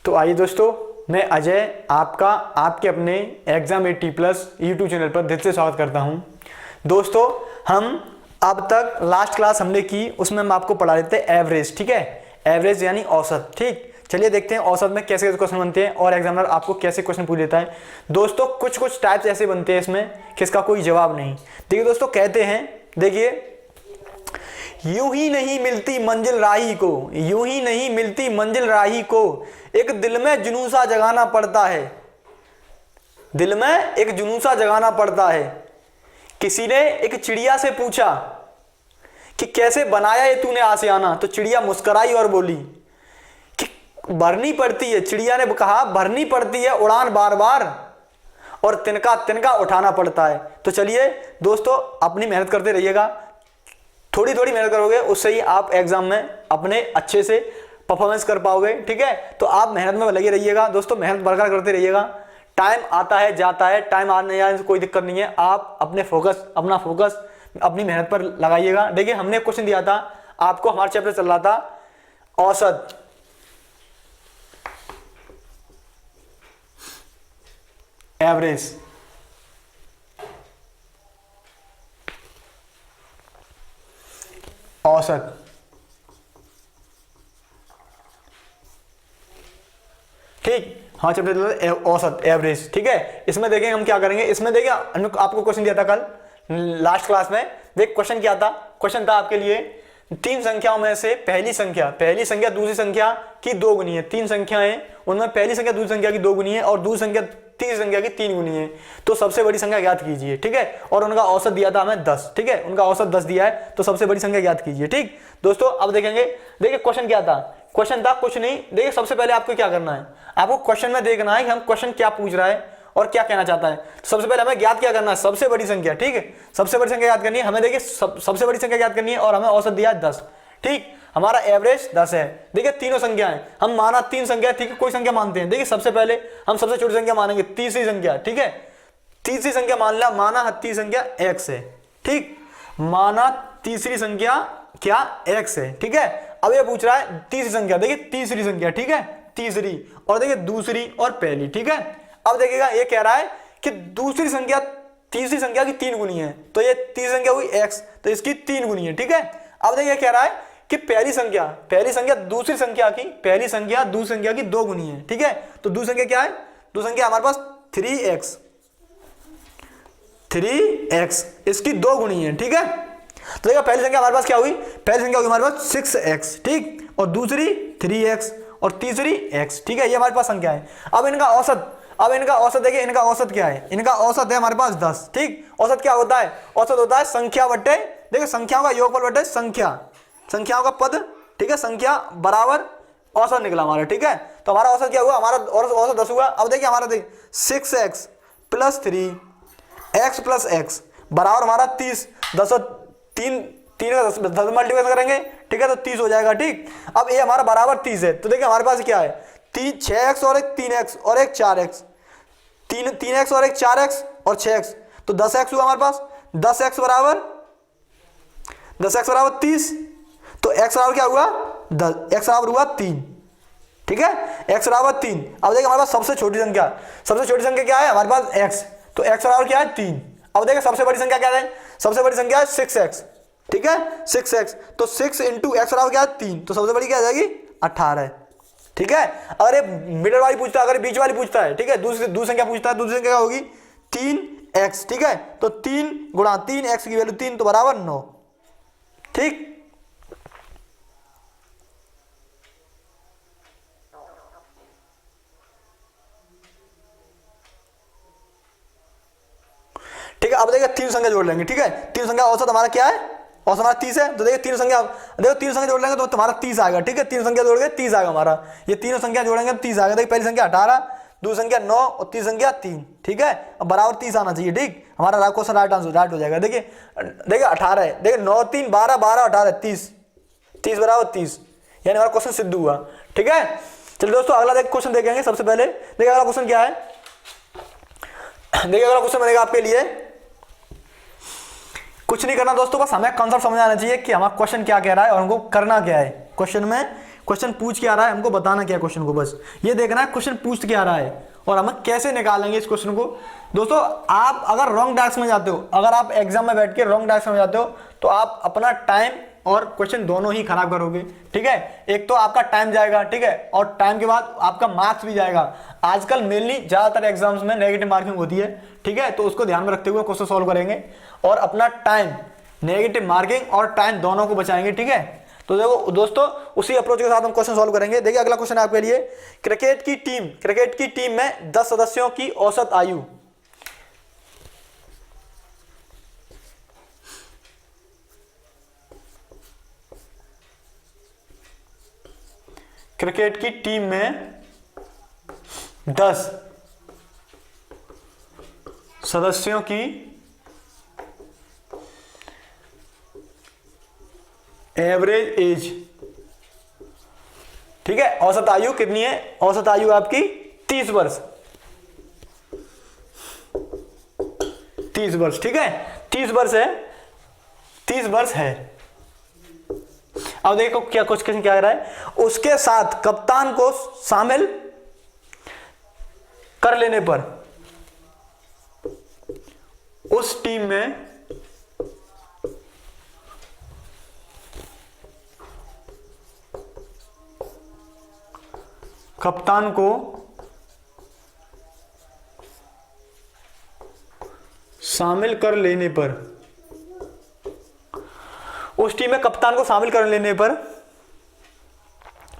तो आइए दोस्तों, मैं अजय आपका आपके अपने Exam80+ यूट्यूब चैनल पर दिल से स्वागत करता हूं। दोस्तों, हम अब तक लास्ट क्लास हमने की, उसमें हम आपको पढ़ा देते हैं एवरेज। ठीक है, एवरेज यानी औसत। ठीक, चलिए देखते हैं औसत में कैसे कैसे क्वेश्चन बनते हैं और एग्जामिनर आपको कैसे क्वेश्चन पूछ देता है। दोस्तों, कुछ कुछ टाइप्स ऐसे बनते हैं इसमें कि इसका कोई जवाब नहीं। देखिए दोस्तों, कहते हैं, देखिए, यूं ही नहीं मिलती मंजिल राही को, यूं ही नहीं मिलती मंजिल राही को, एक दिल में जुनून सा जगाना पड़ता है, दिल में एक जुनून सा जगाना पड़ता है। किसी ने एक चिड़िया से पूछा कि कैसे बनाया ये तूने आशियाना, तो चिड़िया मुस्कुराई और बोली कि भरनी पड़ती है। चिड़िया ने कहा भरनी पड़ती है उड़ान बार बार, और तिनका तिनका उठाना पड़ता है। तो चलिए दोस्तों, अपनी मेहनत करते रहिएगा, थोड़ी थोड़ी मेहनत करोगे उससे ही आप एग्जाम में अपने अच्छे से परफॉर्मेंस कर पाओगे। ठीक है, तो आप मेहनत में लगे रहिएगा दोस्तों, मेहनत बरकरार करते रहिएगा। टाइम आता है जाता है, टाइम आने जाने से कोई दिक्कत नहीं है। आप अपना फोकस अपनी मेहनत पर लगाइएगा। देखिए, हमने क्वेश्चन दिया था आपको, हमारा चैप्टर चल रहा था औसत, एवरेज। औसत, ठीक, हाँ चैप्टर औसत, एवरेज। ठीक है, इसमें देखेंगे हम क्या करेंगे। इसमें देखिए, आपको क्वेश्चन दिया था कल लास्ट क्लास में। देख क्वेश्चन क्या था, क्वेश्चन था आपके लिए तीन संख्याओं में से पहली संख्या दूसरी संख्या की दो गुनी है। तीन संख्याएं, उनमें पहली संख्या दूसरी संख्या की दो गुनी है और दूसरी संख्या तीसरी संख्या की तीन गुनी है। तो सबसे बड़ी संख्या ज्ञात कीजिए। ठीक है, और उनका औसत दिया था हमें 10। ठीक है, उनका औसत 10 दिया है, तो सबसे बड़ी संख्या ज्ञात कीजिए। ठीक दोस्तों, अब देखेंगे। देखिए क्वेश्चन क्या था, क्वेश्चन था कुछ नहीं। देखिए, सबसे पहले आपको क्या करना है, आपको क्वेश्चन में देखना है कि हम क्वेश्चन क्या पूछ रहा है और क्या कहना चाहता है। सबसे पहले हमें ज्ञात क्या करना है, सबसे बड़ी संख्या। ठीक है, सबसे बड़ी संख्या याद करनी है हमें। देखिए, सबसे बड़ी संख्या याद करनी है और हमें औसत दिया है 10। ठीक, हमारा एवरेज 10 है। देखिए, तीनों संख्याएं, हम माना तीन संख्या, ठीक है, कोई संख्या मानते हैं। देखिए, सबसे पहले हम सबसे छोटी संख्या मानेंगे, तीसरी संख्या। ठीक है, तीसरी संख्या माना तीसरी संख्या x है। ठीक, माना तीसरी संख्या क्या x है। ठीक है, अब ये पूछ रहा है तीसरी संख्या। देखिए, तीसरी संख्या, ठीक है, तीसरी, और देखिए दूसरी और पहली। ठीक है, अब देखिएगा, ये कह रहा है कि दूसरी संख्या तीसरी संख्या की तीन गुनी है, तो ये तीसरी संख्या हुई x, तो इसकी तीन गुनी है। ठीक है, अब देखिए कह रहा है कि पहली संख्या दूसरी संख्या की दो गुनी है। ठीक है, तो दूसरी संख्या क्या है, दूसरी संख्या हमारे पास 3x, इसकी दो गुनी है। ठीक है, तो देखिए पहली संख्या हमारे पास क्या हुई, पहली संख्या हुई हमारे पास 6x। ठीक, और दूसरी 3x और तीसरी x। ठीक है, ये हमारे पास संख्या है। अब इनका औसत देखिए, इनका औसत क्या है, इनका औसत है हमारे पास 10। ठीक, औसत क्या होता है, औसत होता है संख्या बटे, देखिए संख्याओं का योगफल बटे संख्याओं का पद। ठीक है, संख्या बराबर औसत निकला हमारा। ठीक है, तो हमारा औसत क्या हुआ, हमारा औसत 10 हुआ। अब देखिए हमारा 6x + 3x + x बराबर हमारा 30। 10 और 3 का 10 मल्टीप्लाई करेंगे, ठीक है, तो 30 हो जाएगा। ठीक, अब ये हमारा बराबर 30 है, तो देखिए हमारे पास क्या है, 6x और एक 3x और एक 4x, 3x और एक 4x और 6x, तो 10x हुआ हमारे पास। 10x बराबर 30, तो x बराबर क्या हुआ, 10, x बराबर हुआ 3। ठीक है, x बराबर 3। अब देखिए हमारे पास सबसे छोटी संख्या क्या है हमारे पास, x, तो x बराबर क्या है 3। अब देखिए सबसे बड़ी संख्या क्या है, सबसे बड़ी संख्या है 6x। ठीक है, 6x, तो 6 × x बराबर क्या है 3, तो सबसे बड़ी क्या आ जाएगी 18। ठीक है, अगर ये मिडल वाली पूछता है, अगर बीच वाली पूछता है, ठीक है, दूसरी संख्या पूछता है, दूसरी संख्या क्या होगी 3x। ठीक है, तो 3 × 3x की वैल्यू 3, तो बराबर 9। ठीक, ठीक है, अब देखिए तीन संख्या जोड़ लेंगे। ठीक है, तीन संख्या औसत हमारा क्या है, औसत हमारा 30 है, तो देखिए तीन संख्या जोड़ लेंगे तो तुम्हारा 30 आएगा। ठीक है, तीन संख्या जोड़ के 30 आएगा हमारा, ये तीनों संख्या जोड़ेंगे तो 30 आएगा। देखिए पहली संख्या 18, दूसरी संख्या 9 और तीसरी संख्या 3। ठीक है, अब बराबर 30 आना चाहिए। ठीक, हमारा क्वेश्चन राइट हो जाएगा। देखिए 18 है, देखिए 9 3 12 12 18 30 बराबर 30, यानी हमारा क्वेश्चन सिद्ध हुआ। ठीक है, चलिए दोस्तों अगला क्वेश्चन देखेंगे। सबसे पहले देखिए अगला क्वेश्चन क्या है, देखिए अगला क्वेश्चन बनेगा आपके लिए, कुछ नहीं करना दोस्तों, बस हमें कॉन्सेप्ट समझ आना चाहिए कि हमारा क्वेश्चन क्या कह रहा है और हमको करना क्या है। क्वेश्चन में क्वेश्चन पूछ के आ रहा है, हमको बताना क्या क्वेश्चन को, बस ये देखना है क्वेश्चन पूछ के आ रहा है और हम कैसे निकालेंगे इस क्वेश्चन को। दोस्तों आप अगर रॉन्ग डायरेक्शन में जाते हो, अगर आप एग्जाम में बैठ के रॉन्ग डायरेक्शन में जाते हो तो आप अपना टाइम और क्वेश्चन दोनों ही खराब करोगे, ठीक है। एक तो आपका टाइम जाएगा, ठीक है, और टाइम के बाद आपका मार्क्स भी जाएगा। आजकल मेनली ज्यादातर एग्जाम्स में नेगेटिव मार्किंग होती है, ठीक है, तो उसको ध्यान में रखते हुए क्वेश्चन सॉल्व करेंगे और अपना टाइम, नेगेटिव मार्किंग और टाइम दोनों को बचाएंगे, ठीक है। तो देखो दोस्तों उसी अप्रोच के साथ हम क्वेश्चन सॉल्व करेंगे। देखिए अगला क्वेश्चन आपके लिए, क्रिकेट की टीम में 10 सदस्यों की औसत आयु। क्रिकेट की टीम में 10 सदस्यों की एवरेज एज, ठीक है, औसत आयु कितनी है? औसत आयु आपकी 30 वर्ष, 30 वर्ष, ठीक है, 30 वर्ष है, 30 वर्ष है। अब देखो क्या क्वेश्चन क्या कह रहा है, उसके साथ कप्तान को शामिल कर लेने पर उस टीम में कप्तान को शामिल कर लेने पर, उस टीम में कप्तान को शामिल कर लेने पर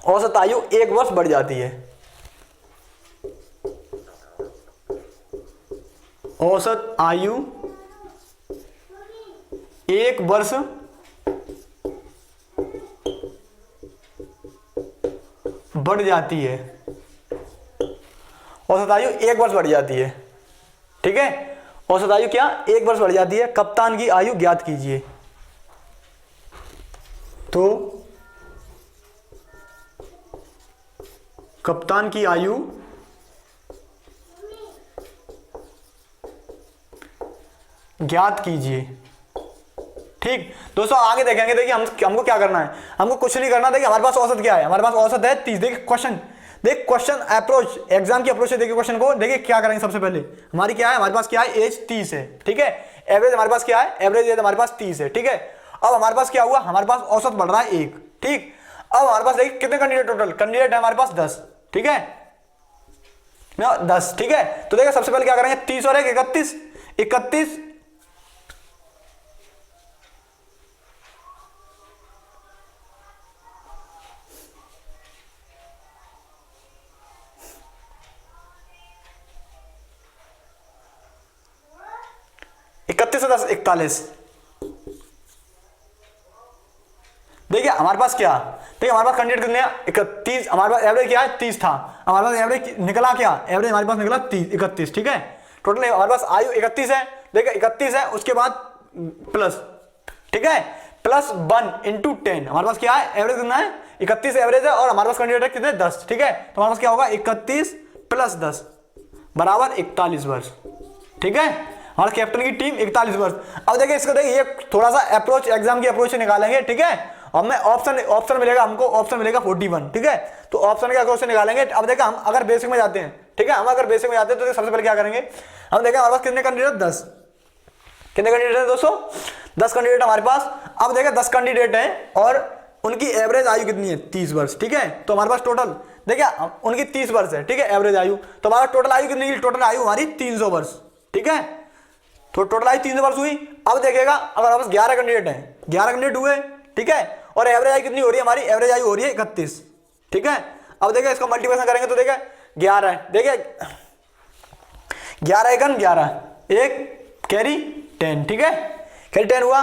औसत आयु 1 वर्ष बढ़ जाती है। औसत आयु 1 वर्ष बढ़ जाती है। औसत आयु 1 वर्ष बढ़ जाती है, ठीक है। औसत आयु क्या? 1 वर्ष बढ़ जाती है। कप्तान की आयु ज्ञात कीजिए। तो कप्तान की आयु ज्ञात कीजिए, ठीक। दोस्तों आगे देखेंगे, देखिए हमको क्या करना है, हमको कुछ नहीं करना। देखिए हमारे पास औसत क्या है, हमारे पास औसत है 30। देखिए क्वेश्चन अप्रोच, एग्जाम की अप्रोच से देखिए क्वेश्चन को। देखिए क्या करेंगे, सबसे पहले हमारी क्या है, हमारे पास क्या है, एज 30 है, ठीक है। एवरेज हमारे पास क्या है, एवरेज एज हमारे पास 30 है, ठीक है। अब हमारे पास क्या हुआ, हमारे पास औसत बढ़ रहा है 1, ठीक। अब हमारे पास देखिए कितने कैंडिडेट, टोटल कैंडिडेट है हमारे पास 10, ठीक है ना, 10, ठीक है। तो देखिए सबसे पहले क्या करेंगे, 30 और 1 31, 31 31 से 10 41। देखिए हमारे पास क्या, देखिए हमारे पास कैंडिडेट कितने हैं, 31। हमारे पास एवरेज क्या है, 30 था। हमारे पास एवरेज निकला क्या, एवरेज हमारे पास निकला 30 31, ठीक है। टोटल हमारे पास आयु 31 है। देखिए 31 है, उसके बाद प्लस, ठीक है, प्लस 1 इंटू 10। हमारे पास क्या है, एवरेज कितना है, 31 एवरेज है और हमारे पास कैंडिडेट है कितने, 10, ठीक है। तो हमारे पास क्या होगा, 31 प्लस 10 बराबर 41 वर्ष, ठीक है। हमारे कैप्टन की टीम 41 वर्ष। अब देखिए इसको, देखिए ये थोड़ा सा अप्रोच, एग्जाम की अप्रोच से निकालेंगे, ठीक है। अब मैं ऑप्शन मिलेगा हमको, ऑप्शन मिलेगा 41, ठीक है। तो ऑप्शन के अप्रोच से निकालेंगे। अब देखिए हम अगर बेसिक में जाते हैं, ठीक है, हम अगर बेसिक में जाते हैं तो सबसे पहले क्या करेंगे, हम देखें हमारे पास कितने कैंडिडेट, 10। कितने कैंडिडेट है दोस्तों, 10 कैंडिडेट हमारे पास। अब देखें 10 कैंडिडेट हैं और उनकी एवरेज आयु कितनी है, 30 वर्ष, ठीक है। तो हमारे पास टोटल देखिए उनकी 30 वर्ष है, ठीक है, एवरेज आयु। तो हमारा टोटल आयु कितनी, टोटल आयु हमारी 300 वर्ष, ठीक है। तो टोटल आयु 300 वर्ष हुई। अब देखिएगा अगर हमारे पास 11 कैंडिडेट हैं, 11 कैंडिडेट हुए, ठीक है, और एवरेज आयु कितनी हो रही है, हमारी एवरेज आयु हो रही है 31, ठीक है। अब देखिए इसका मल्टीप्लिकेशन करेंगे तो देखिए 11 है, देखिए 11 एकन 11, एक कैरी 10, ठीक है, कैरी 10 हुआ,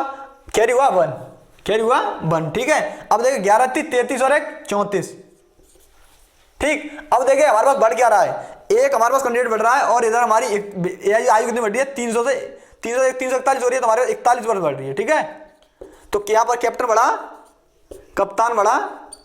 कैरी हुआ 1, कैरी हुआ 1, ठीक है। अब देखिए 11 33 और 1 34, ठीक। अब देखिए हमारे पास बढ़ क्या रहा है, एक हमारे पास कैंडिडेट बढ़ रहा है और इधर हमारी आयु कितनी बढ़ रही है, 300 से 341 हो रही है, तो हमारे 41 वर्ष बढ़ रही है, ठीक है। तो यहाँ पर कैप्टन बढ़ा, कप्तान बढ़ा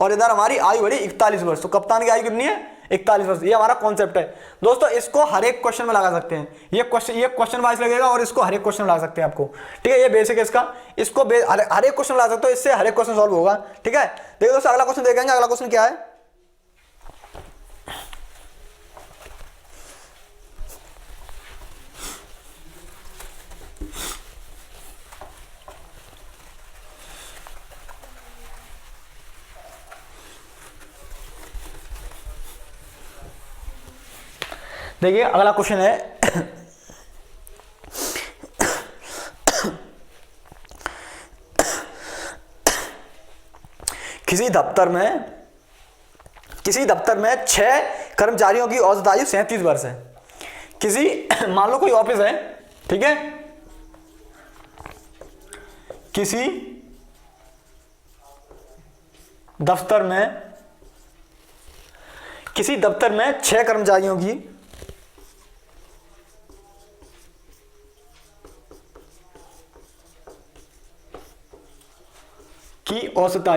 और इधर हमारी आयु बढ़ी 41 वर्ष। तो कप्तान की आयु कितनी है, 41 वर्ष। ये हमारा कॉन्सेप्ट है दोस्तों, इसको हर एक क्वेश्चन में लगा सकते हैं। ये क्वेश्चन वाइज लगेगा और इसको हर एक क्वेश्चन में लगा सकते हैं आपको, ठीक है। ये बेसिक है इसका, इसको हर एक क्वेश्चन ला सकते हो, इससे हर एक क्वेश्चन सॉल्व होगा, ठीक है। देखिए दोस्तों अगला क्वेश्चन देखेंगे। अगला क्वेश्चन क्या है, देखिए अगला क्वेश्चन है किसी दफ्तर में 6 कर्मचारियों की औसत आयु 37 वर्ष है। किसी मान लो कोई ऑफिस है, ठीक है, किसी दफ्तर में 6 कर्मचारियों की औसत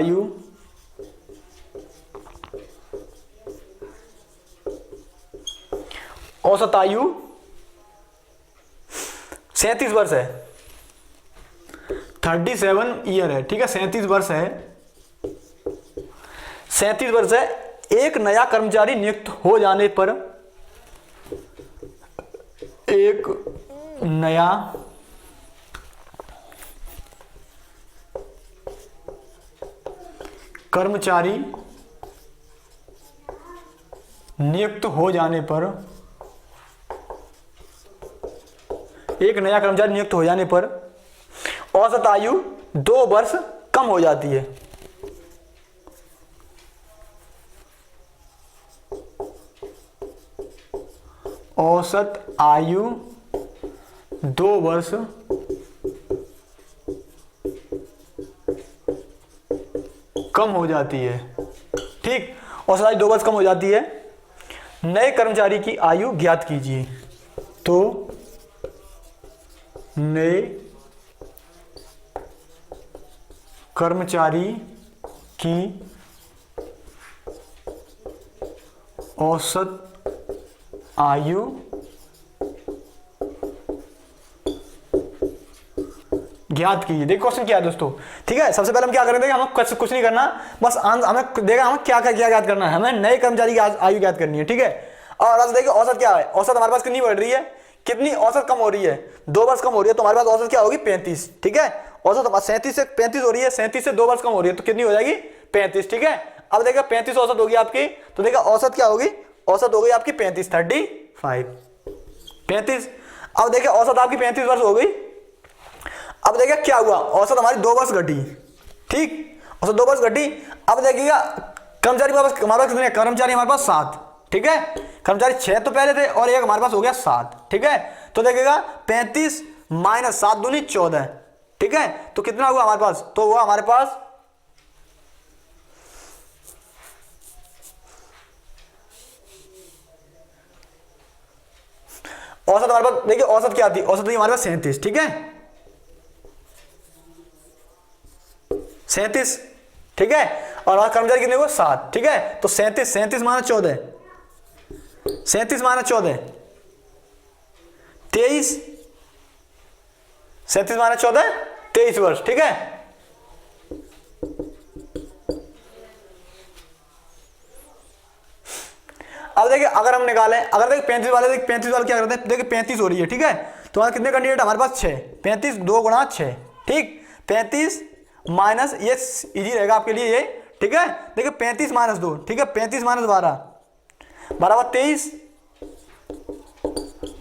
आयु 37 वर्ष है, 37 ईयर है, ठीक है, 37 वर्ष है, 37 वर्ष है। एक नया कर्मचारी नियुक्त हो जाने पर, एक नया कर्मचारी नियुक्त हो जाने पर, एक नया कर्मचारी नियुक्त हो जाने पर औसत आयु 2 वर्ष कम हो जाती है। औसत आयु 2 वर्ष कम हो जाती है, ठीक। औसत आयु 2 वर्ष कम हो जाती है। नए कर्मचारी की आयु ज्ञात कीजिए। तो नए कर्मचारी की औसत आयु ज्ञात कीजिए। देखिए क्वेश्चन क्या है दोस्तों, ठीक है। सबसे पहले हम क्या करेंगे, हमें कुछ नहीं करना, बस हमें देगा हमें क्या ज्ञात करना है, हमें नए कर्मचारी की आयु ज्ञात करनी है, ठीक है। और आज देखिए औसत क्या है, औसत हमारे पास कितनी बढ़ रही है, कितनी औसत कम हो रही है, 2 वर्ष कम हो रही है, तो हमारे पास औसत क्या होगी 35, ठीक है। औसत 37 से 35 हो रही है, 37 से 2 वर्ष कम हो रही है, तो कितनी हो जाएगी 35, ठीक है। अब देखिए 35 औसत होगी आपकी, तो देखिए औसत क्या होगी, औसत हो गई आपकी 35, 35। अब देखिए औसत आपकी 35 वर्ष हो गई। अब देखिए क्या हुआ, औसत हमारी 2 वर्ष घटी, ठीक, औसत 2 वर्ष घटी। अब देखिएगा कर्मचारी हमारे पास कितने, कर्मचारी हमारे पास 7, ठीक है। कर्मचारी 6 तो पहले थे और एक हमारे पास हो गया 7, ठीक है। तो देखिएगा 35 माइनस 7 दूनी 14, ठीक है। तो कितना हुआ हमारे पास, तो हुआ हमारे पास औसत हमारे पास, देखिए औसत क्या थी, औसत थी हमारे पास 37, ठीक है, 37, ठीक है। और कर्मचारी कितने हुए 7, ठीक है। तो 37 माइनस 14, 37 माइनस 14 23, 37 माइनस 14 23 वर्ष, ठीक है। अब देखिए अगर हम निकालें, अगर देखिए 35 वाले, 35 वाले क्या करते हैं, देखिए 35 हो रही है, ठीक है। तो हमारे कितने कैंडिडेट हमारे पास 6, 35 2 गुणा 6, ठीक। 35 माइनस, ये इजी रहेगा आपके लिए ये, ठीक है। देखिए 35 माइनस 2, ठीक है, 35 माइनस 12 बराबर 23,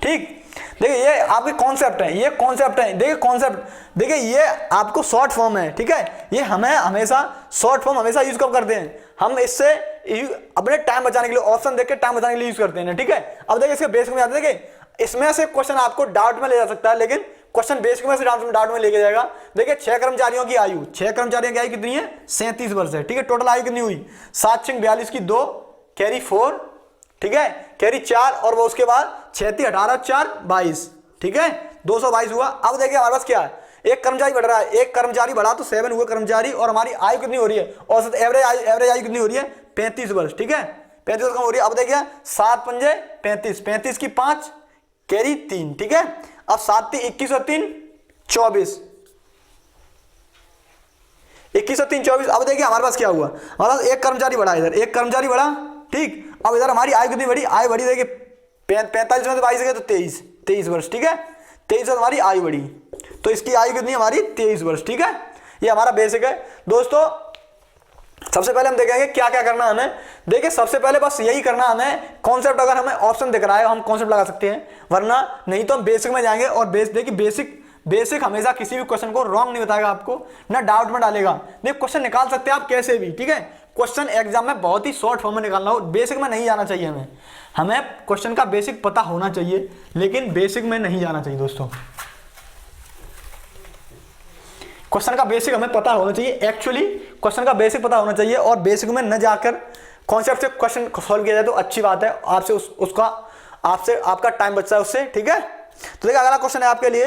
ठीक। देखिए ये आपके कॉन्सेप्ट है, ये कॉन्सेप्ट है, देखिए कॉन्सेप्ट, देखिए ये आपको शॉर्ट फॉर्म है, ठीक है। ये हमें हमेशा शॉर्ट फॉर्म हमेशा यूज कब करते हैं, हम इससे अपने टाइम बचाने के लिए, ऑप्शन देख के टाइम बचाने के लिए यूज करते हैं, ठीक है। अब देखिए इसके बेसिक में आते हैं, देखिए इसमें से क्वेश्चन आपको डाउट में ले जा सकता है, लेकिन क्वेश्चन बेसिक में से डाउट में लेके जाएगा। देखिए 6 कर्मचारियों की आयु, 6 कर्मचारियों की आयु कितनी है 37 वर्ष है, ठीक है। टोटल आयु कितनी हुई 7 6 42 की 2 कैरी 4, ठीक है, कैरी 4 और वो उसके बाद 36 18 4 22, ठीक है, 222 हुआ। अब देखिए हमारे पास क्या है, एक कर्मचारी बढ़ रहा है, एक कर्मचारी बढ़ा तो 7 हुए कर्मचारी, और हमारी आयु कितनी हो रही है, औसत एवरेज आयु कितनी हो रही है 35 वर्ष, ठीक है। 35 कम हो रही है। अब देखिए 7 पंजे 35, 35 की 5 कैरी 3, ठीक है। अब 7 3 21 और 3 24, 21 और 3 24। अब देखिए हमारे पास क्या हुआ, हमारे पास एक कर्मचारी बढ़ा, इधर एक कर्मचारी बढ़ा, ठीक। अब इधर हमारी आयु कितनी बढ़ी, आयु बढ़ी देखिए 45 में से 22 गए तो 23 वर्ष, ठीक है। 23 में हमारी आयु बढ़ी, तो इसकी आयु कितनी हमारी 23 वर्ष, ठीक है। ये हमारा बेसिक है दोस्तों। सबसे पहले हम देखेंगे क्या क्या करना है हमें। देखिए सबसे पहले बस यही करना है हमें, कॉन्सेप्ट अगर हमें ऑप्शन दिख रहा है हम कॉन्सेप्ट लगा सकते हैं, वरना नहीं तो हम बेसिक में जाएंगे। और देखिए बेसिक हमेशा किसी भी क्वेश्चन को रॉन्ग नहीं बताएगा आपको, ना डाउट में डालेगा। देखिए क्वेश्चन निकाल सकते हैं आप कैसे भी, ठीक है। क्वेश्चन एग्जाम में बहुत ही शॉर्ट फॉर्म में निकालना हो, बेसिक में नहीं जाना चाहिए हमें क्वेश्चन का बेसिक पता होना चाहिए, लेकिन बेसिक में नहीं जाना चाहिए दोस्तों। क्वेश्चन का बेसिक हमें पता होना चाहिए, एक्चुअली क्वेश्चन का बेसिक पता होना चाहिए, और बेसिक में न जाकर कॉन्सेप्ट से क्वेश्चन सॉल्व किया जाए तो अच्छी बात है। आपसे आपसे आपका टाइम बचता है उससे, ठीक है। तो देखिए अगला क्वेश्चन है आपके लिए,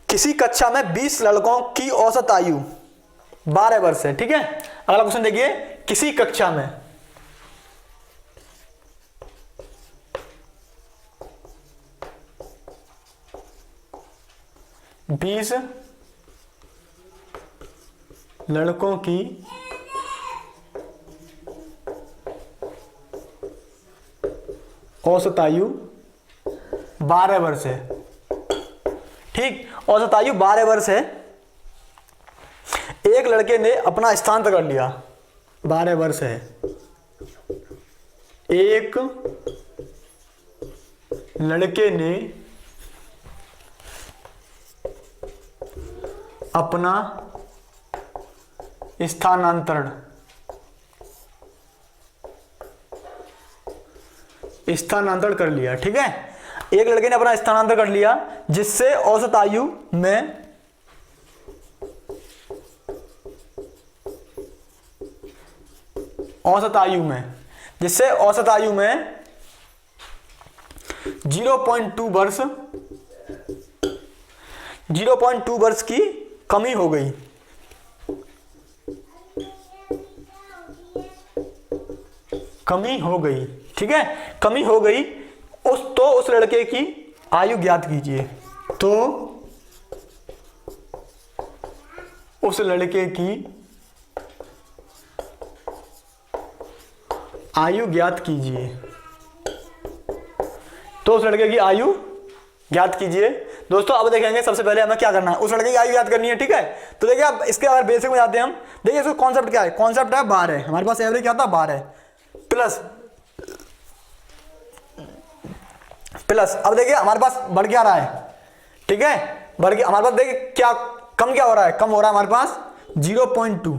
किसी कक्षा में 20 लड़कों की औसत आयु 12 वर्ष है, ठीक है। अगला क्वेश्चन देखिए, किसी कक्षा में 20 लड़कों की औसत आयु 12 वर्ष है, ठीक। औसत आयु 12 वर्ष है। एक लड़के ने अपना स्थानांतर कर लिया, 12 वर्ष है। एक लड़के ने अपना स्थानांतरण कर लिया, ठीक है। एक लड़के ने अपना स्थानांतरण कर लिया जिससे औसत आयु में जिससे औसत आयु में 0.2 वर्ष की कमी हो गई, ठीक है। कमी हो गई उस लड़के की आयु ज्ञात कीजिए। तो उस लड़के की आयु ज्ञात कीजिए। दोस्तों अब देखेंगे सबसे पहले हमें क्या करना है, उस लड़के की आयु याद करनी है, ठीक है। तो देखिए अब इसके बारे बेसिक में जाते हैं हम। देखिए इसका कॉन्सेप्ट क्या है, कॉन्सेप्ट है 12, हमारे पास एवरेज क्या था 12 प्लस। अब देखिए हमारे पास बढ़ क्या रहा है, ठीक है। बढ़ के हमारे पास देखिए क्या कम क्या हो रहा है, कम हो रहा है हमारे पास 0.2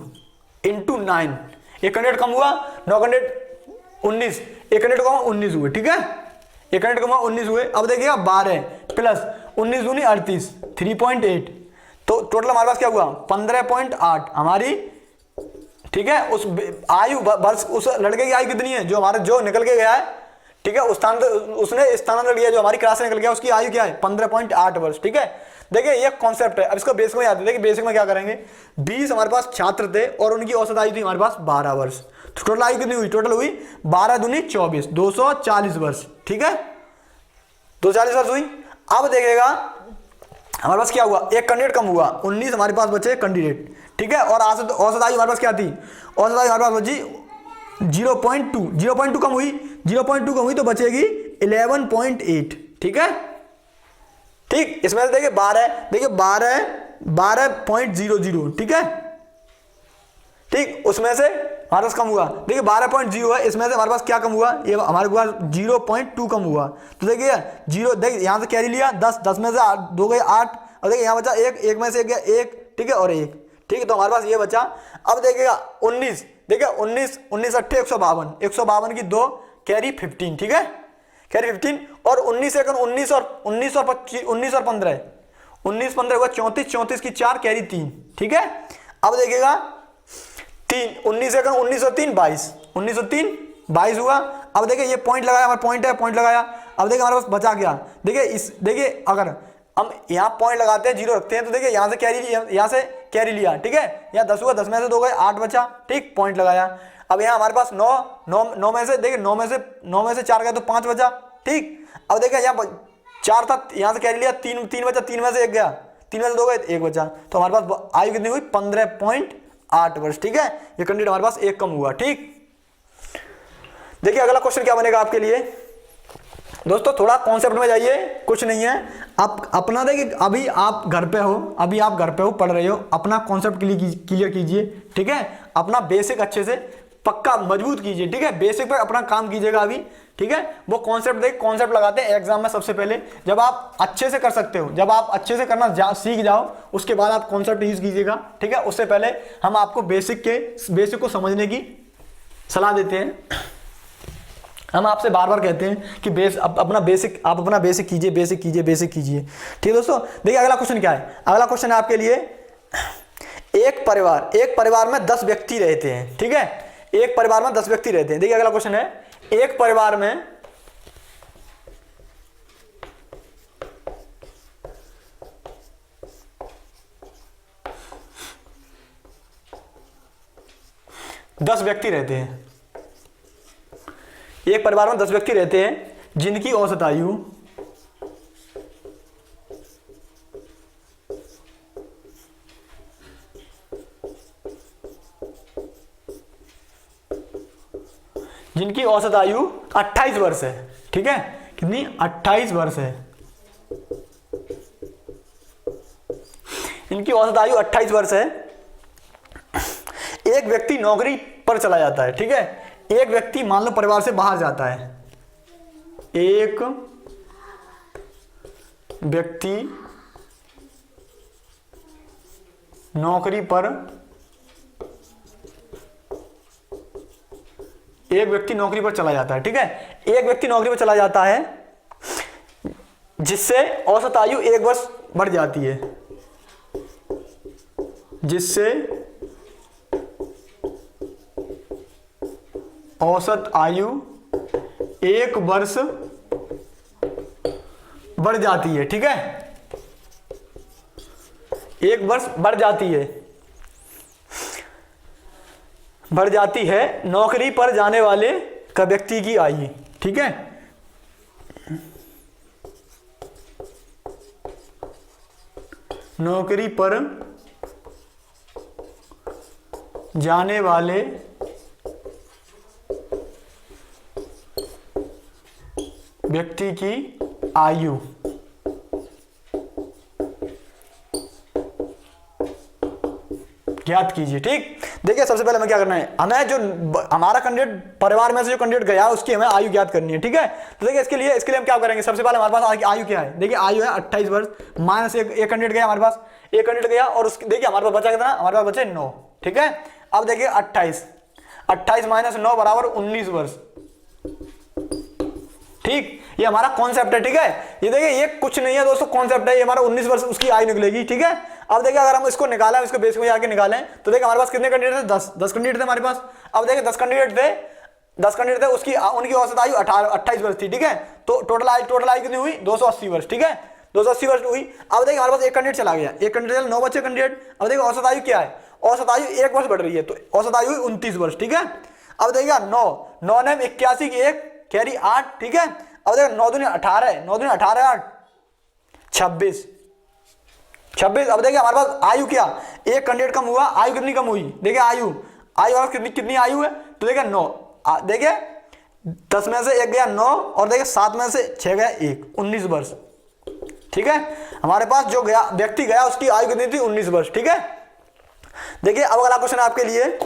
इंटू 9, 1 कैंडिडेट कम हुआ, 9 कैंडिडेट 19, 1 कैंडिडेट कम 19 हुए, ठीक है। 1 कैंडिडेट कम 19 हुए। अब देखिएगा 12 प्लस 19 दूनी 38, 3.8, तो टोटल हमारे पास क्या हुआ 15.8 हमारी, ठीक है। उस आयु वर्ष उस लड़के की आयु कितनी है जो निकल के गया है, ठीक है। उसने स्थानांतरण लिया जो हमारी क्लास से निकल गया, उसकी आयु क्या है 15.8 वर्ष, ठीक है। देखिए ये कॉन्सेप्ट है। अब इसको बेसिक में याद है। देखिए बेसिक में क्या करेंगे, 20 हमारे पास छात्र थे और उनकी औसत आयु थी हमारे पास 12 वर्ष, तो टोटल आयु कितनी हुई, टोटल हुई 12 दूनी 24, 240 वर्ष, ठीक है। 240 वर्ष हुई। अब देखिएगा हमारे पास क्या हुआ, एक कैंडिडेट कम हुआ, 19 हमारे पास बचे कैंडिडेट, ठीक है। और औसत आयु हमारे पास क्या थी, औसत आयु हमारे पास बची 0.2 कम हुई, 0.2 कम हुई तो बचेगी 11.8, ठीक है। ठीक, इसमें से देखिए 12.00, ठीक है। ठीक, उसमें से हमारे पास कम हुआ, देखिए 12.0 है, इसमें से हमारे पास क्या कम हुआ, ये हमारे पास 0.2 कम हुआ। तो देखिए 0, देखिए यहाँ से कैरी लिया 10 में से 2 गए 8, और देखिए यहाँ बचा 1 में से 1 गया 1, ठीक है, और 1, ठीक है। तो हमारे पास ये बचा। अब देखिएगा 19, देखिए 19 8 152 की 2 कैरी 15, ठीक है, कैरी 15, और 19 और 15 हुआ 34 की 4 कैरी 3, ठीक है। अब देखिएगा 19 और 3 22 हुआ। अब देखिए ये पॉइंट लगाया, हमारा पॉइंट लगाया। अब देखिए हमारे पास बचा क्या, देखिए अगर हम यहाँ पॉइंट लगाते हैं 0 रखते हैं तो देखिए यहाँ से कैरी लिया, ठीक है। यहाँ 10 हुआ, 10 में से 2 गए 8 बचा, ठीक, पॉइंट लगाया। अब यहाँ हमारे पास 9 9 9 में से देखिए 9 में से 4 गया तो 5 बचा। ठीक, अब देखिए यहाँ 4 था, यहाँ से कैरी लिया, 3 बचा, 3 में से 1 गया, 3 में से 2 गए, 1 बचा। तो हमारे पास आयु कितनी हुई? 15.8 वर्ष। ठीक है, ये कैंडिडेट हमारे पास 1 कम हुआ। ठीक, देखिए अगला क्वेश्चन क्या बनेगा आपके लिए दोस्तों, थोड़ा कॉन्सेप्ट में जाइए, कुछ नहीं है। आप अपना देखिए, अभी आप घर पे हो, पढ़ रहे हो, अपना कॉन्सेप्ट क्लियर कीजिए। ठीक है, अपना बेसिक अच्छे से पक्का मजबूत कीजिए। ठीक है, बेसिक पे अपना काम कीजिएगा अभी। ठीक है, वो कॉन्सेप्ट लगाते हैं एग्जाम में सबसे पहले। जब आप अच्छे से कर सकते हो, जब आप अच्छे से करना सीख जाओ, उसके बाद आप कॉन्सेप्ट यूज कीजिएगा। ठीक है, उससे पहले हम आपको बेसिक को समझने की सलाह देते हैं। हम आपसे बार बार कहते हैं कि आप अपना बेसिक कीजिए। ठीक है दोस्तों, देखिए अगला क्वेश्चन क्या है। अगला क्वेश्चन है आपके लिए, एक परिवार में 10 व्यक्ति रहते हैं। ठीक है, एक परिवार में 10 व्यक्ति रहते हैं। देखिए अगला क्वेश्चन है, एक परिवार में दस व्यक्ति रहते हैं। एक परिवार में 10 व्यक्ति रहते हैं जिनकी औसत आयु 28 वर्ष है। ठीक है, कितनी? 28 वर्ष है। इनकी औसत आयु 28 वर्ष है। एक व्यक्ति नौकरी पर चला जाता है। ठीक है, एक व्यक्ति मान लो परिवार से बाहर जाता है। एक व्यक्ति नौकरी पर चला जाता है। ठीक है, एक व्यक्ति नौकरी पर चला जाता है जिससे औसत आयु 1 वर्ष बढ़ जाती है। जिससे औसत आयु 1 वर्ष बढ़ जाती है। ठीक है, 1 वर्ष बढ़ जाती है नौकरी पर जाने वाले का व्यक्ति की आयु। ठीक है, नौकरी पर जाने वाले व्यक्ति की आयु ज्ञात कीजिए। ठीक, देखिए सबसे पहले हमें क्या करना है, हमें जो हमारा कैंडिडेट परिवार में से जो कैंडिडेट गया उसकी हमें आयु ज्ञात करनी है। ठीक है, तो देखिए इसके लिए हम क्या करेंगे, सबसे पहले हमारे पास आयु क्या है। देखिए आयु है 28 वर्ष माइनस एक कैंडिडेट गया हमारे पास, एक कैंडिडेट गया और उसकी देखिए हमारे पास बचा कितना, हमारे पास बचे 9। ठीक है, अब देखिए 28 माइनस 9 बराबर 19 वर्ष। ठीक, ये हमारा कॉन्सेप्ट है। ठीक है, ये देखिए ये कुछ नहीं है दोस्तों, कॉन्सेप्ट है। ये हमारा 19 वर्ष उसकी आयु निकलेगी। ठीक है, अब देखिए अगर हम इसको निकालें, इसको बेस में जाके निकालें तो देखिए हमारे पास कितने कैंडिडेट थे? 10 कैंडिडेट थे हमारे पास। अब देखिए 10 कैंडिडेट थे उनकी औसत आयु 28 वर्ष थी। ठीक है, तो टोटल आयु कितनी हुई? 280 वर्ष। ठीक है, 280 वर्ष हुई। अब देखिए हमारे पास एक कैंडिडेट चला गया, एक कैंडिडेट 9 बचे कैंडिडेट। अब देखिए औसत आयु क्या है, औसत आयु 1 वर्ष बढ़ रही है, तो औसत आयु 29 वर्ष। ठीक है, अब देखिए 9 ने 81 की 1 कैरी 8। ठीक है, अब देखो 9 दूनी 18, 9 दूनी 18 8 26। अब देखिए हमारे पास आयु क्या, एक कैंडिडेट कम हुआ, आयु कितनी कम हुई? देखिए आयु कितनी आयु है, तो देखिए 9। देखिए 10 में से 1 गया 9 और देखिए 7 में से 6 गया 1, 19 वर्ष। ठीक है, हमारे पास जो व्यक्ति गया उसकी आयु कितनी थी? 19 वर्ष। ठीक है, देखिए अब अगला क्वेश्चन आपके लिए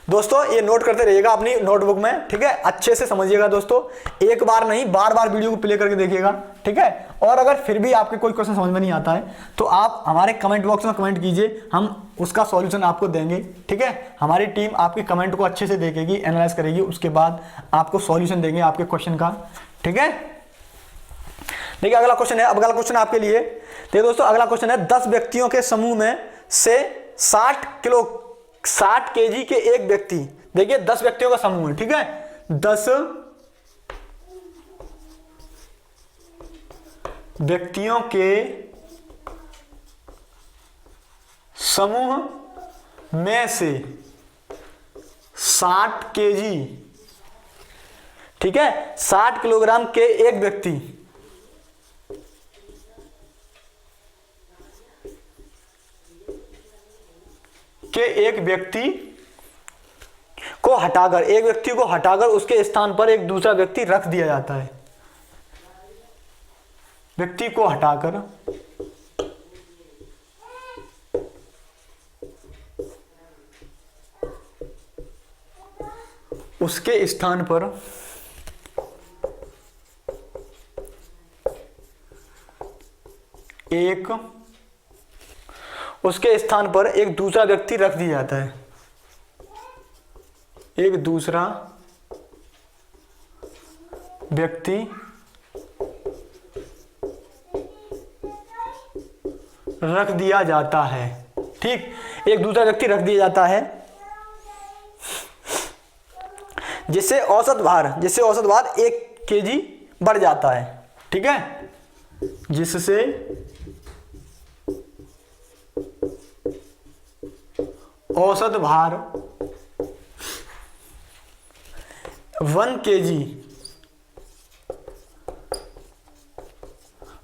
दोस्तों, ये नोट करते रहिएगा अपनी नोटबुक में। ठीक है, अच्छे से समझिएगा दोस्तों, एक बार नहीं बार बार वीडियो को प्ले करके देखिएगा। ठीक है, और अगर फिर भी आपके कोई क्वेश्चन समझ में नहीं आता है तो आप हमारे कमेंट बॉक्स में कमेंट कीजिए, हम उसका सॉल्यूशन आपको देंगे। ठीक है, हमारी टीम आपकी कमेंट को अच्छे से देखेगी, एनालाइज करेगी, उसके बाद आपको सॉल्यूशन देंगे आपके क्वेश्चन का। ठीक है, देखिए अगला क्वेश्चन है, अब अगला क्वेश्चन आपके लिए देखिए दोस्तों, अगला क्वेश्चन है 10 व्यक्तियों के समूह में से 60 केजी के एक व्यक्ति, देखिए 10 व्यक्तियों का समूह है। ठीक है, 10 व्यक्तियों के समूह में से 60 केजी, ठीक है, 60 किलोग्राम के एक व्यक्ति को हटाकर, एक व्यक्ति को हटाकर उसके स्थान पर एक दूसरा व्यक्ति रख दिया जाता है। व्यक्ति को हटाकर उसके स्थान पर एक दूसरा व्यक्ति रख दिया जाता है। एक दूसरा व्यक्ति रख दिया जाता है, ठीक, एक दूसरा व्यक्ति रख दिया जाता है जिससे औसत भार 1 केजी बढ़ जाता है, ठीक है, जिससे औसत भार 1 केजी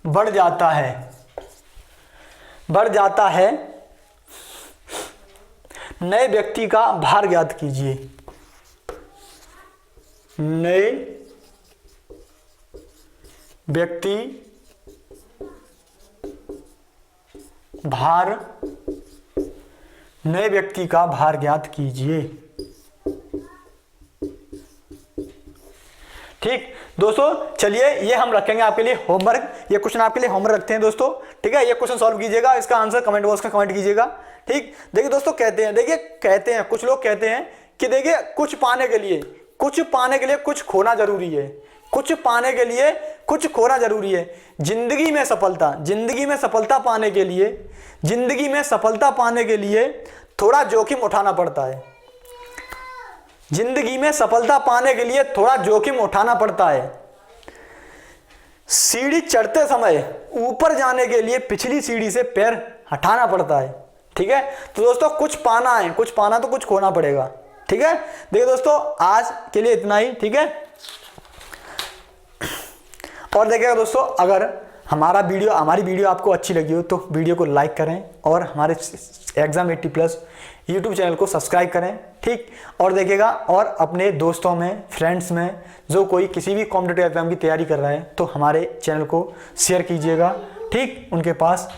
बढ़ जाता है। नए व्यक्ति का भार ज्ञात कीजिए। नए व्यक्ति का भार ज्ञात कीजिए। ठीक दोस्तों, चलिए ये हम रखेंगे आपके लिए होमवर्क, ये क्वेश्चन आपके लिए होमवर्क रखते हैं दोस्तों, ठीक है। ये क्वेश्चन सॉल्व कीजिएगा, इसका आंसर कमेंट बॉक्स में कमेंट कीजिएगा, ठीक। देखिए दोस्तों, कहते हैं कुछ लोग कहते हैं कि देखिए कुछ पाने के लिए कुछ खोना जरूरी है, कुछ पाने के लिए कुछ खोना जरूरी है। जिंदगी में सफलता पाने के लिए थोड़ा जोखिम उठाना पड़ता है। जिंदगी में सफलता पाने के लिए थोड़ा जोखिम उठाना पड़ता है। सीढ़ी चढ़ते समय ऊपर जाने के लिए पिछली सीढ़ी से पैर हटाना पड़ता है, ठीक है। तो दोस्तों कुछ पाना तो कुछ खोना पड़ेगा, ठीक है। देखिए दोस्तों, आज के लिए इतना ही, ठीक है। और देखिएगा दोस्तों, अगर हमारी वीडियो आपको अच्छी लगी हो तो वीडियो को लाइक करें और हमारे एग्जाम 80+ यूट्यूब चैनल को सब्सक्राइब करें, ठीक। और देखिएगा, और अपने दोस्तों में, फ्रेंड्स में जो कोई किसी भी कॉम्पिटिटिव एग्जाम की तैयारी कर रहा है तो हमारे चैनल को शेयर कीजिएगा, ठीक, उनके पास।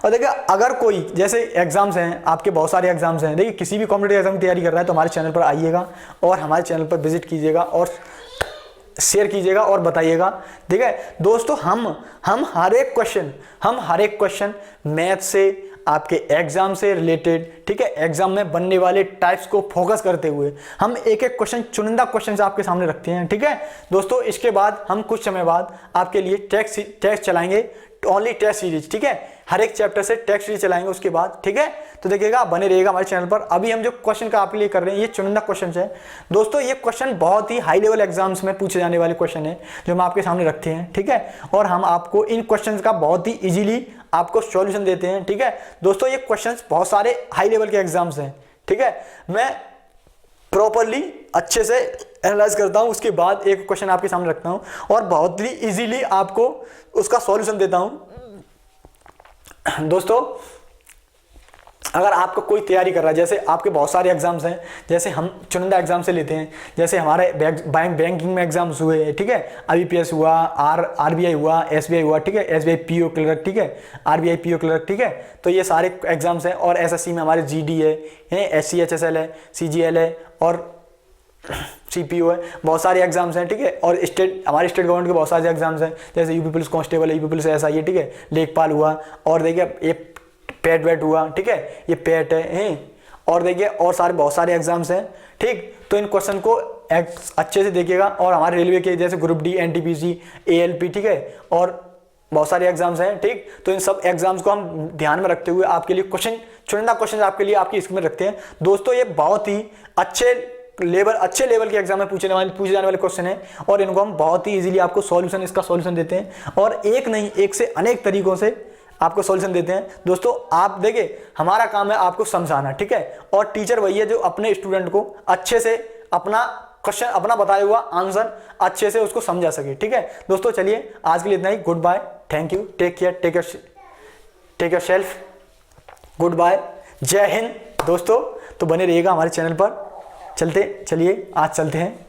और देखिए, अगर कोई जैसे एग्जाम्स हैं, आपके बहुत सारे एग्जाम्स हैं, देखिए किसी भी कॉम्पिटिटिव एग्जाम की तैयारी कर रहा है तो हमारे चैनल पर आइएगा और हमारे चैनल पर विजिट कीजिएगा और शेयर कीजिएगा और बताइएगा। ठीक है दोस्तों, हम हर एक क्वेश्चन मैथ से, आपके एग्जाम से रिलेटेड, ठीक है, एग्जाम में बनने वाले टाइप्स को फोकस करते हुए हम एक एक क्वेश्चन, चुनिंदा क्वेश्चन आपके सामने रखते हैं, ठीक है दोस्तों। इसके बाद हम कुछ समय बाद आपके लिए टेस्ट चलाएंगे, ओनली टेस्ट सीरीज, ठीक है। हर एक चैप्टर से टेस्ट सीरीज चलाएंगे उसके बाद, ठीक है। तो देखिएगा, बने रहिएगा हमारे चैनल पर। अभी हम जो क्वेश्चन का आपके लिए कर रहे हैं, ये चुनिंदा क्वेश्चन है दोस्तों। ये क्वेश्चन बहुत ही हाई लेवल एग्जाम्स में पूछे जाने वाले क्वेश्चन है जो हम आपके सामने रखते हैं, ठीक है। और हम आपको इन क्वेश्चन का बहुत ही इजीली आपको सॉल्यूशन देते हैं, ठीक है दोस्तों। ये क्वेश्चन बहुत सारे हाई लेवल के एग्जाम्स हैं, ठीक है। मैं प्रॉपरली अच्छे से एनालाइज करता हूं, उसके बाद एक क्वेश्चन आपके सामने रखता हूं और बहुत ही इजीली आपको उसका सॉल्यूशन देता हूं दोस्तों। अगर आपको कोई तैयारी कर रहा है, जैसे आपके बहुत सारे एग्जाम्स हैं, जैसे हम चुनिंदा एग्जाम से लेते हैं, जैसे हमारे बैंकिंग में एग्जाम्स हुए, ठीक है, IBPS हुआ, RBI हुआ, SBI हुआ, ठीक है, SBI PO क्लर्क, ठीक है, RBI PO क्लर्क, ठीक है। तो ये सारे एग्जाम्स हैं। और SSC में हमारे GD है, SC HSL है, CGL है और CPO है, बहुत सारे एग्जाम्स हैं, ठीक है। और हमारे स्टेट गवर्नमेंट के बहुत सारे एग्जाम्स हैं, जैसे यूपी पुलिस कांस्टेबल है, यूपी पुलिस SI है, ठीक है, लेखपाल हुआ, और देखिए ये पेट वेट हुआ, ठीक है, ये पेट है, और देखिए और बहुत सारे एग्जाम्स हैं, ठीक। तो इन क्वेश्चन को अच्छे से देखिएगा। और हमारे रेलवे के जैसे ग्रुप D, NTPC, ALP, ठीक है, और बहुत सारे एग्जाम्स हैं, ठीक। तो इन सब एग्जाम्स को हम ध्यान में रखते हुए आपके लिए चुनिंदा क्वेश्चन आपके लिए आपकी स्क्रीन में रखते हैं दोस्तों। ये बहुत ही अच्छे लेवल के एग्जाम में पूछे जाने वाले क्वेश्चन है और इनको हम बहुत ही इजीली आपको इसका सॉल्यूशन देते हैं। और एक नहीं, एक से अनेक तरीकों से आपको सॉल्यूशन देते हैं। दोस्तों आप देखिए, हमारा काम है आपको समझाना, ठीक है, और टीचर वही है जो अपने स्टूडेंट को अच्छे से अपना क्वेश्चन, अपना बताया हुआ आंसर अच्छे से उसको समझा सके, ठीक है। दोस्तों चलिए आज के लिए इतना ही। Good bye, thank you, take care, take yourself, good bye, Jai Hind. दोस्तों तो बने रहिएगा हमारे चैनल पर। चलिए आज चलते हैं।